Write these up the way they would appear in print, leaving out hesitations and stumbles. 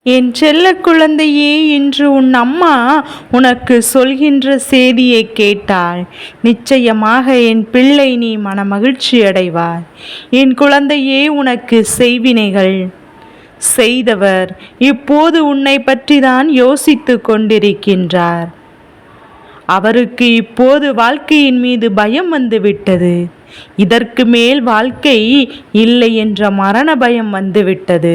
என் செல்ல குழந்தையே, இன்று உன் அம்மா உனக்கு சொல்கின்ற செய்தியை கேட்டால் நிச்சயமாக என் பிள்ளை நீ மனமகிழ்ச்சி அடைவாய். என் குழந்தையே, உனக்கு செய்வினைகள் செய்தவர் இப்போது உன்னை பற்றி தான் யோசித்து கொண்டிருக்கின்றார். அவருக்கு இப்போது வாழ்க்கையின் மீது பயம் வந்துவிட்டது. இதற்கு மேல் வாழ்க்கை இல்லை என்ற மரண பயம் வந்துவிட்டது.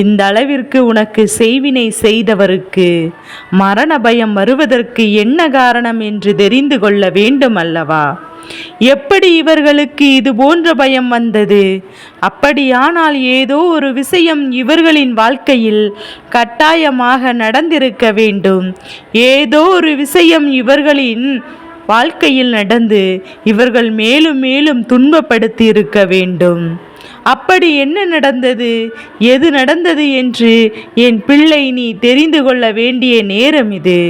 இந்த அளவிற்கு உனக்கு செய்வினை செய்தவருக்கு மரண பயம் வருவதற்கு என்ன காரணம் என்று தெரிந்து கொள்ள வேண்டும் அல்லவா? எப்படி இவர்களுக்கு இது போன்ற பயம் வந்தது? அப்படியானால் ஏதோ ஒரு விஷயம் இவர்களின் வாழ்க்கையில் கட்டாயமாக நடந்திருக்க வேண்டும். ஏதோ ஒரு விஷயம் இவர்களின் வாழ்க்கையில் நடந்து இவர்கள் மேலும் மேலும் துன்பப்படுத்தி இருக்க வேண்டும். அப்படி என்ன நடந்தது, எது நடந்தது என்று என் பிள்ளை நீ தெரிந்து கொள்ள வேண்டிய நேரம் இது.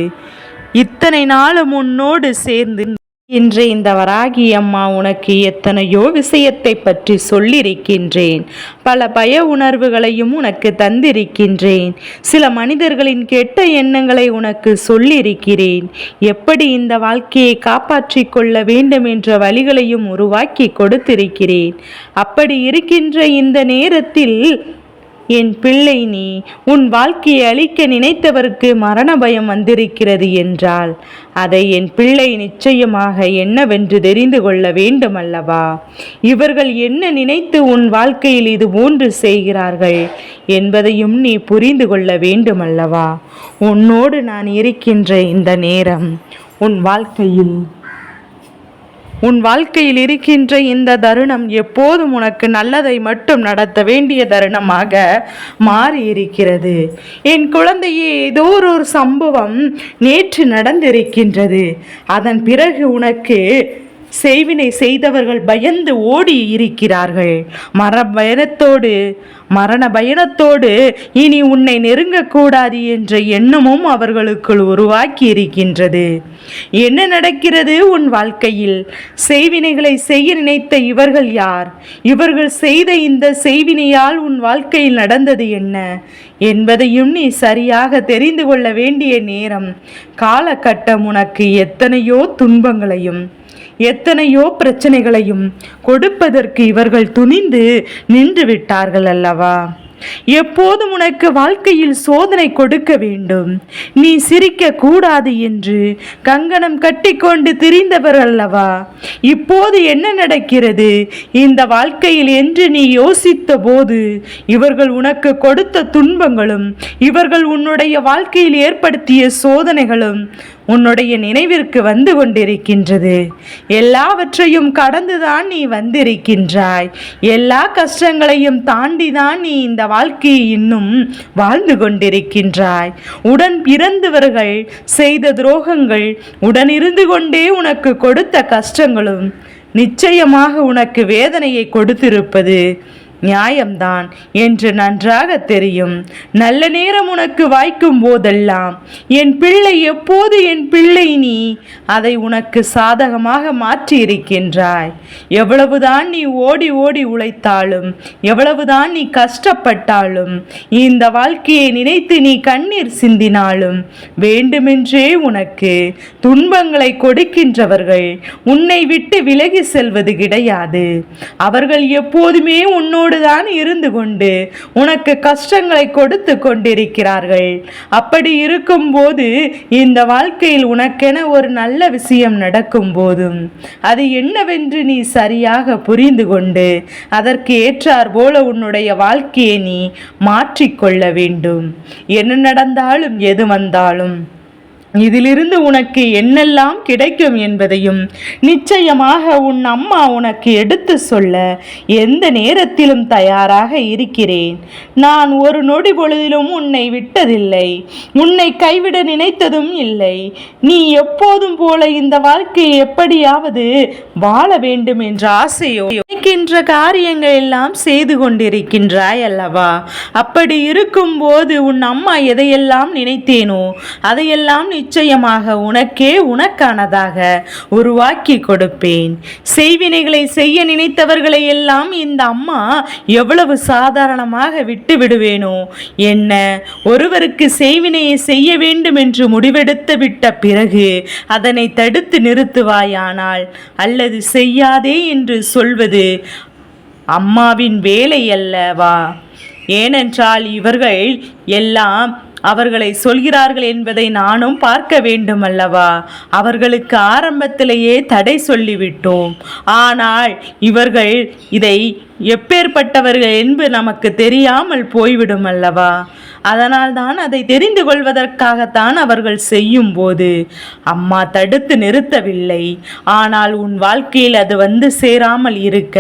இத்தனை நாளும் உன்னோடு சேர்ந்து இன்று இந்த வராகி அம்மா உனக்கு எத்தனையோ விஷயத்தை பற்றி சொல்லியிருக்கின்றேன். பல பய உணர்வுகளையும் உனக்கு தந்திருக்கின்றேன். சில மனிதர்களின் கெட்ட எண்ணங்களை உனக்கு சொல்லியிருக்கிறேன். எப்படி இந்த வாழ்க்கையை காப்பாற்றி கொள்ள வேண்டும் என்ற வழிகளையும் உருவாக்கி கொடுத்திருக்கிறேன். அப்படி இருக்கின்ற இந்த நேரத்தில் என் பிள்ளை நீ உன் வாழ்க்கையை அழிக்க நினைத்தவருக்கு மரண பயம் வந்திருக்கிறது என்றால் அதை என் பிள்ளை நிச்சயமாக என்னவென்று தெரிந்து கொள்ள வேண்டும் அல்லவா? இவர்கள் என்ன நினைத்து உன் வாழ்க்கையில் இது போன்று செய்கிறார்கள் என்பதையும் நீ புரிந்து கொள்ள வேண்டும் அல்லவா? உன்னோடு நான் இருக்கின்ற இந்த நேரம் உன் வாழ்க்கையில் இருக்கின்ற இந்த தருணம் எப்போதும் உனக்கு நல்லதை மட்டும் நடத்த வேண்டிய தருணமாக மாறி இருக்கிறது. என் குழந்தையே, ஏதோ ஒரு சம்பவம் நேற்று நடந்திருக்கின்றது. அதன் பிறகு உனக்கு செய்வினை செய்தவர்கள் பயந்து ஓடி இருக்கிறார்கள். மரண பயணத்தோடு இனி உன்னை நெருங்கக்கூடாது என்ற எண்ணமும் அவர்களுக்குள் உருவாக்கி இருக்கின்றது. என்ன நடக்கிறது உன் வாழ்க்கையில்? செய்வினைகளை செய்ய நினைத்த இவர்கள் யார்? இவர்கள் செய்த இந்த செய்வினையால் உன் வாழ்க்கையில் நடந்தது என்ன என்பதையும் நீ சரியாக தெரிந்து கொள்ள வேண்டிய நேரம், காலகட்டம் உனக்கு எத்தனையோ துன்பங்களையும் எத்தனையோ பிரச்சனைகளையும் கொடுப்பதற்கு இவர்கள் துணிந்து நின்று விட்டார்கள் அல்லவா? எப்போதும் உனக்கு வாழ்க்கையில் சோதனை கொடுக்க வேண்டும், நீ சிரிக்க கூடாது என்று கங்கணம் கட்டிக்கொண்டு திரிந்தவர் அல்லவா? இப்போது என்ன நடக்கிறது இந்த வாழ்க்கையில் என்று நீ யோசித்த போது இவர்கள் உனக்கு கொடுத்த துன்பங்களும் இவர்கள் உன்னுடைய வாழ்க்கையில் ஏற்படுத்திய சோதனைகளும் உன்னுடைய நினைவிற்கு வந்து கொண்டிருக்கின்றது. எல்லாவற்றையும் கடந்துதான் நீ வந்திருக்கின்றாய். எல்லா கஷ்டங்களையும் தாண்டிதான் நீ இந்த வாழ்க்கையை இன்னும் வாழ்ந்து கொண்டிருக்கின்றாய். உடன் பிறந்தவர்கள் செய்த துரோகங்கள், உடன் இருந்து கொண்டே உனக்கு கொடுத்த கஷ்டங்களும் நிச்சயமாக உனக்கு வேதனையை கொடுத்திருப்பது நியாயம்தான் என்று நன்றாக தெரியும். நல்ல நேரம் உனக்கு வாய்க்கும் போதெல்லாம் என் பிள்ளை, எப்போது என் பிள்ளை நீ அதை உனக்கு சாதகமாக மாற்றி இருக்கின்றாய். எவ்வளவுதான் நீ ஓடி ஓடி உழைத்தாலும், எவ்வளவுதான் நீ கஷ்டப்பட்டாலும், இந்த வாழ்க்கையை நினைத்து நீ கண்ணீர் சிந்தினாலும் வேண்டுமென்றே உனக்கு துன்பங்களை கொடுக்கின்றவர்கள் உன்னை விட்டு விலகி செல்வது கிடையாது. அவர்கள் எப்போதுமே உன்னோடு தான் இருந்து கொண்டு உனக்கு கஷ்டங்களை கொடுத்து கொண்டிருக்கிறார்கள். அப்படி இருக்கும் போது இந்த வாழ்க்கையில் உனக்கென ஒரு நல்ல விஷயம் நடக்கும் போதும் அது என்னவென்று நீ சரியாக புரிந்து கொண்டு அதற்கு ஏற்றார் போல உன்னுடைய வாழ்க்கையை நீ மாற்றிக்கொள்ள வேண்டும். என்ன நடந்தாலும் எது வந்தாலும் இதிலிருந்து உனக்கு என்னெல்லாம் கிடைக்கும் என்பதையும் நிச்சயமாக உன் அம்மா உனக்கு எடுத்து சொல்ல எந்த நேரத்திலும் தயாராக இருக்கிறேன். நான் ஒரு நொடி பொழுதிலும் உன்னை விட்டதில்லை, உன்னை கைவிட நினைத்ததும் இல்லை. நீ எப்போதும் போல இந்த வாழ்க்கையை எப்படியாவது வாழ வேண்டும் என்ற ஆசையோ நினைக்கின்ற காரியங்கள் எல்லாம் செய்து கொண்டிருக்கின்றாய் அல்லவா? அப்படி இருக்கும் போது உன் அம்மா எதையெல்லாம் நினைத்தேனோ அதையெல்லாம் நீ நிச்சயமாக உனக்கே உனக்கானதாக உருவாக்கி கொடுப்பேன். செய்வினைகளை செய்ய நினைத்தவர்களை எல்லாம் இந்த அம்மா எவ்வளவு சாதாரணமாக விட்டு விடுவேனோ என்ன? ஒருவருக்கு செய்வினையை செய்ய வேண்டும் என்று முடிவெடுத்து விட்ட பிறகு அதனை தடுத்து நிறுத்துவாயானால் அல்லது செய்யாதே என்று சொல்வது அம்மாவின் வேலை அல்லவா? ஏனென்றால் இவர்கள் எல்லாம் அவர்களை சொல்கிறார்கள் என்பதை நானும் பார்க்க வேண்டும் அல்லவா? அவர்களுக்கு ஆரம்பத்திலேயே தடை சொல்லிவிட்டோம். ஆனால் இவர்கள் இதை எப்பேற்பட்டவர்கள் என்பது நமக்கு தெரியாமல் போய்விடும் அல்லவா? அதனால் தான் அதை தெரிந்து கொள்வதற்காகத்தான் அவர்கள் செய்யும் போது அம்மா தடுத்து நிறுத்தவில்லை. ஆனால் உன் வாழ்க்கையில் அது வந்து சேராமல் இருக்க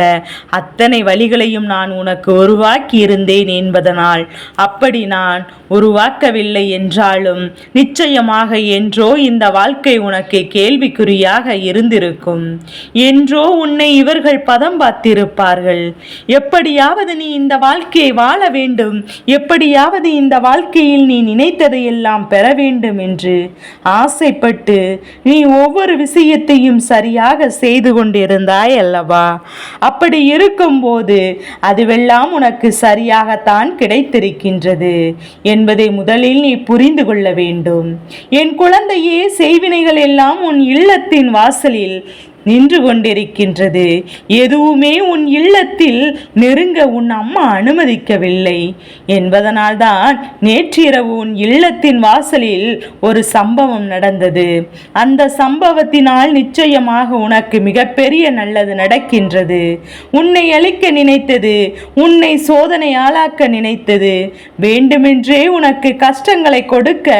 அத்தனை வழிகளையும் நான் உனக்கு உருவாக்கி இருந்தேன் என்பதனால் அப்படி நான் உருவாக்கவில்லை என்றாலும் நிச்சயமாக என்றோ இந்த வாழ்க்கை உனக்கு கேள்விக்குறியாக இருந்திருக்கும். என்றோ உன்னை இவர்கள் பதம் பார்த்திருப்பார்கள். எப்படியாவது நீ இந்த வாழ்க்கையை வாழ வேண்டும், எப்படியாவது இந்த வாழ்க்கையில் நீ நினைத்ததையெல்லாம் பெற வேண்டும் என்று ஆசைப்பட்டு நீ ஒவ்வொரு விஷயத்தையும் சரியாக செய்து கொண்டிருந்தாய் அல்லவா? அப்படி இருக்கும்போது அதுவெல்லாம் உனக்கு சரியாகத்தான் கிடைத்திருக்கின்றது என்பதை முதலில் நீ புரிந்து கொள்ள வேண்டும். என் குழந்தையே, செய்வினைகள் எல்லாம் உன் இல்லத்தின் வாசலில் நின்று கொண்டிருக்கின்றது. எதுவுமே உன் இல்லத்தில் நெருங்க உன் அம்மா அனுமதிக்கவில்லை என்பதனால்தான் நேற்றிரவு உன் இல்லத்தின் வாசலில் ஒரு சம்பவம் நடந்தது. அந்த சம்பவத்தினால் நிச்சயமாக உனக்கு மிகப்பெரிய நல்லது நடக்கின்றது. உன்னை அழிக்க நினைத்தது, உன்னை சோதனை ஆளாக்க நினைத்தது, வேண்டுமென்றே உனக்கு கஷ்டங்களை கொடுக்க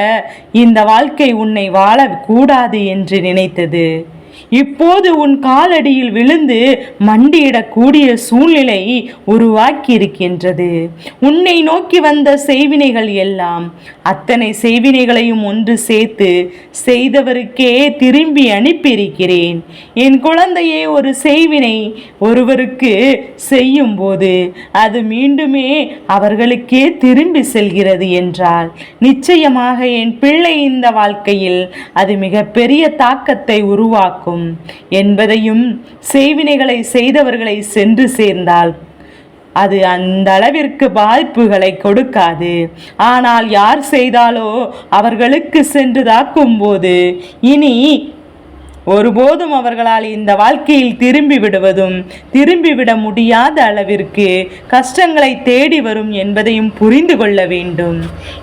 இந்த வாழ்க்கை உன்னை வாழக்கூடாது என்று நினைத்தது இப்போது உன் காலடியில் விழுந்து மண்டியிடக்கூடிய சூழ்நிலை உருவாக்கி இருக்கின்றது. உன்னை நோக்கி வந்த செய்வினைகள் எல்லாம் அத்தனை செய்வினைகளையும் ஒன்று சேர்த்து செய்தவருக்கே திரும்பி அனுப்பியிருக்கிறேன். என் குழந்தையே, ஒரு செய்வினை ஒருவருக்கு செய்யும் போது அது மீண்டுமே அவர்களுக்கே திரும்பி செல்கிறது என்றால் நிச்சயமாக என் பிள்ளை இந்த வாழ்க்கையில் அது மிகப்பெரிய தாக்கத்தை உருவாக்கும் என்பதையும், செய்வினைகளை செய்தவர்களை சென்று சேர்ந்தால் அது அந்த அளவிற்கு பாதிப்புகளை கொடுக்காது. ஆனால் யார் செய்தாலோ அவர்களுக்கு சென்று தாக்கும் போது இனி ஒருபோதும் அவர்களால் இந்த வாழ்க்கையில் திரும்பிவிட முடியாத அளவிற்கு கஷ்டங்களை தேடி வரும் என்பதையும் புரிந்து கொள்ள வேண்டும்.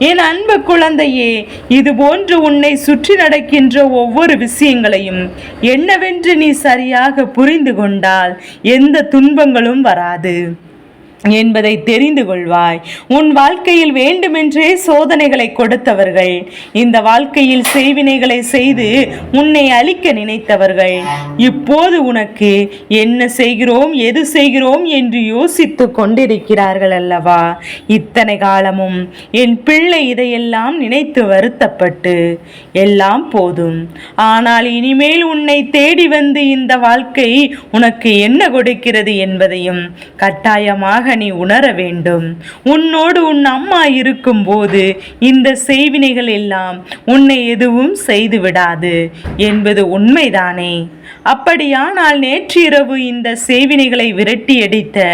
என் அன்பு குழந்தையே, இது போன்று உன்னை சுற்றி நடக்கின்ற ஒவ்வொரு விஷயங்களையும் என்னவென்று நீ சரியாக புரிந்து கொண்டால் எந்த துன்பங்களும் வராது என்பதை தெரிந்து கொள்வாய். உன் வாழ்க்கையில் வேண்டுமென்றே சோதனைகளை கொடுத்தவர்கள், இந்த வாழ்க்கையில் செய்வினைகளை செய்து உன்னை அழிக்க நினைத்தவர்கள் இப்போது உனக்கு என்ன செய்கிறோம் எது செய்கிறோம் என்று யோசித்து கொண்டிருக்கிறார்கள் அல்லவா? இத்தனை காலமும் என் பிள்ளை இதையெல்லாம் நினைத்து வருத்தப்பட்டு எல்லாம் போதும், ஆனால் இனிமேல் உன்னை தேடி வந்து இந்த வாழ்க்கை உனக்கு என்ன கொடுக்கிறது என்பதையும் கட்டாயமாக நீ உணர வேண்டும். உன்னோடு உன் அம்மா இருக்கும் போது இந்த செய்வினைகள் எல்லாம் உன்னை எதுவும் செய்து விடாது என்பது உண்மைதானே? அப்படியானால் நேற்றிரவு இந்த செய்வினைகளை விரட்டி அடித்த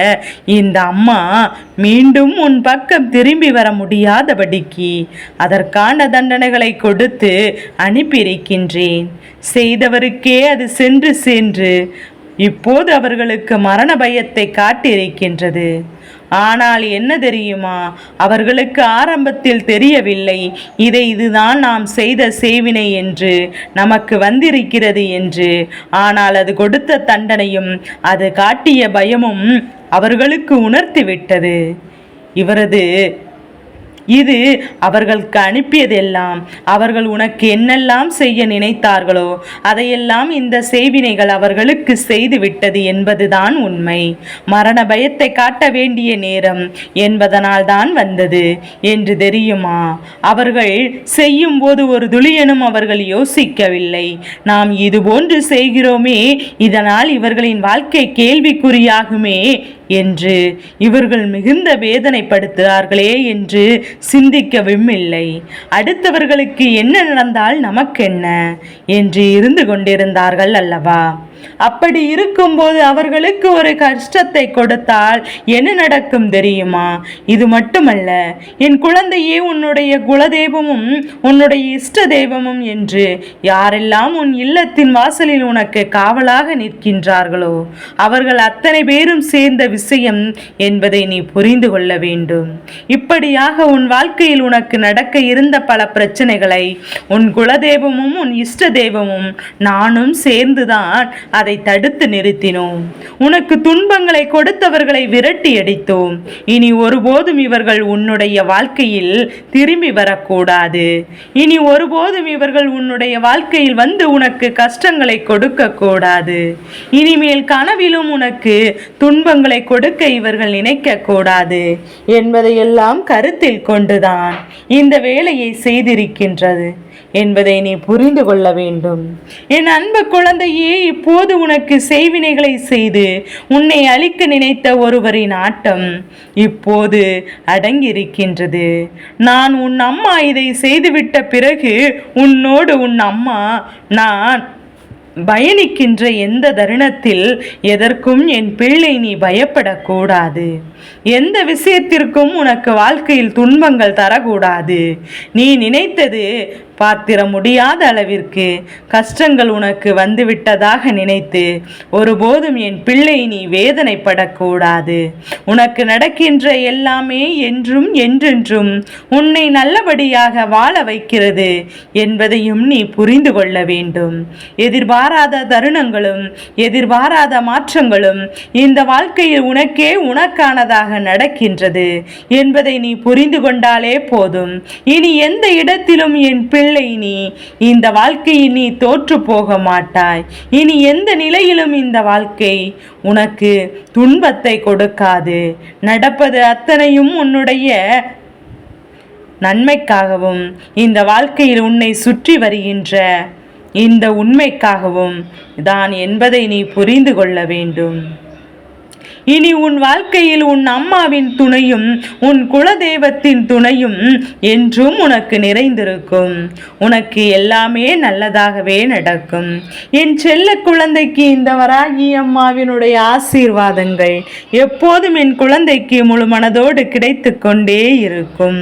இந்த அம்மா மீண்டும் உன் பக்கம் திரும்பி வர முடியாதபடிக்கு அதற்கான தண்டனைகளை கொடுத்து அனுப்பியிருக்கின்றேன். செய்தவருக்கே அது சென்று இப்போது அவர்களுக்கு மரண பயத்தை காட்டியிருக்கின்றது. ஆனால் என்ன தெரியுமா, அவர்களுக்கு ஆரம்பத்தில் தெரியவில்லை இதுதான் நாம் செய்த செய்வினை என்று, நமக்கு வந்திருக்கிறது என்று. ஆனால் அது கொடுத்த தண்டனையும் அது காட்டிய பயமும் அவர்களுக்கு உணர்த்திவிட்டது. இது அவர்களுக்கு அனுப்பியதெல்லாம் அவர்கள் உனக்கு என்னெல்லாம் செய்ய நினைத்தார்களோ அதையெல்லாம் இந்த செய்வினைகள் அவர்களுக்கு செய்து விட்டது என்பதுதான் உண்மை. மரண பயத்தை காட்ட வேண்டிய நேரம் என்பதனால் தான் வந்தது என்று தெரியுமா? அவர்கள் செய்யும் போது ஒரு துளியனும் அவர்கள் யோசிக்கவில்லை. நாம் இது போன்று செய்கிறோமே, இதனால் இவர்களின் வாழ்க்கை கேள்விக்குறியாகுமே என்று இவர்கள் மிகுந்த வேதனைப்படுத்துகிறார்களே என்று சிந்திக்கவும் இல்லை. அடுத்தவர்களுக்கு என்ன நடந்தால் நமக்கென்ன என்று இருந்து கொண்டிருந்தார்கள் அல்லவா? அப்படி இருக்கும்போது அவர்களுக்கு ஒரு கஷ்டத்தை கொடுத்தால் என்ன நடக்கும் தெரியுமா? இது மட்டுமல்ல, என் குழந்தையே, உன்னுடைய குலதெய்வமும் உன்னுடைய இஷ்ட தெய்வமும் என்று யாரெல்லாம் உன் இல்லத்தின் வாசலில் உனக்கு காவலாக நிற்கின்றார்களோ அவர்கள் அத்தனை பேரும் சேர்ந்த விஷயம் என்பதை நீ புரிந்து கொள்ள வேண்டும். இப்படியாக உன் வாழ்க்கையில் உனக்கு நடக்க இருந்த பல பிரச்சனைகளை உன் குலதெய்வமும் உன் இஷ்ட தெய்வமும் நானும் சேர்ந்துதான் அதை தடுத்து நிறுத்தினோம். உனக்கு துன்பங்களை கொடுத்தவர்களை விரட்டி அடித்தோம். இனி ஒருபோதும் இவர்கள் உன்னுடைய வாழ்க்கையில் திரும்பி வரக்கூடாது. இனி ஒருபோதும் இவர்கள் உன்னுடைய வாழ்க்கையில் வந்து உனக்கு கஷ்டங்களை கொடுக்க கூடாது. இனிமேல் கனவிலும் உனக்கு துன்பங்களை கொடுக்க இவர்கள் நினைக்க கூடாது என்பதையெல்லாம் கருத்தில் கொண்டுதான் இந்த வேலையை செய்திருக்கின்றது என்பதை நீ புரிந்து கொள்ள வேண்டும். என் அன்பு குழந்தையே, இப்போது உனக்கு செய்வினைகளை செய்து உன்னை அழிக்க நினைத்த ஒருவரின் ஆட்டம் இப்போது அடங்கியிருக்கின்றது. நான் உன் அம்மா இதை செய்துவிட்ட பிறகு உன்னோடு உன் அம்மா நான் பயணிக்கின்ற எந்த தருணத்தில் எதற்கும் என் பிள்ளை நீ பயப்படக்கூடாது. எந்த விஷயத்திற்கும் உனக்கு வாழ்க்கையில் துன்பங்கள் தரக்கூடாது. நீ நினைத்தது பார்த்திட முடியாத அளவிற்கு கஷ்டங்கள் உனக்கு வந்துவிட்டதாக நினைத்து ஒருபோதும் என் பிள்ளை நீ வேதனைப்படக்கூடாது. உனக்கு நடக்கின்ற எல்லாமே என்றும் என்றென்றும் உன்னை நல்லபடியாக வாழ வைக்கிறது என்பதையும் நீ புரிந்து கொள்ள வேண்டும். எதிர்பாராத தருணங்களும் எதிர்பாராத மாற்றங்களும் இந்த வாழ்க்கையில் உனக்கே உனக்கானதாக நடக்கின்றது என்பதை நீ புரிந்து கொண்டாலே போதும். இனி எந்த இடத்திலும் என் பிள்ளை நீ இந்த வாழ்க்கையில் நீ தோற்று போக மாட்டாய். இனி எந்த நிலையிலும் இந்த வாழ்க்கை உனக்கு துன்பத்தை கொடுக்காது. நடப்பது அத்தனையும் உன்னுடைய நன்மைக்காகவும் இந்த வாழ்க்கையில் உன்னை சுற்றி வருகின்ற இந்த உண்மைக்காகவும் தான் என்பதை நீ புரிந்து கொள்ள வேண்டும். இனி உன் வாழ்க்கையில் உன் அம்மாவின் துணையும் உன் குலதெய்வத்தின் துணையும் என்றும் உனக்கு நிறைந்திருக்கும். உனக்கு எல்லாமே நல்லதாகவே நடக்கும். என் செல்ல குழந்தைக்கு இந்த வராகி அம்மாவினுடைய ஆசீர்வாதங்கள் எப்போதும் என் குழந்தைக்கு முழு மனதோடு கிடைத்து கொண்டே இருக்கும்.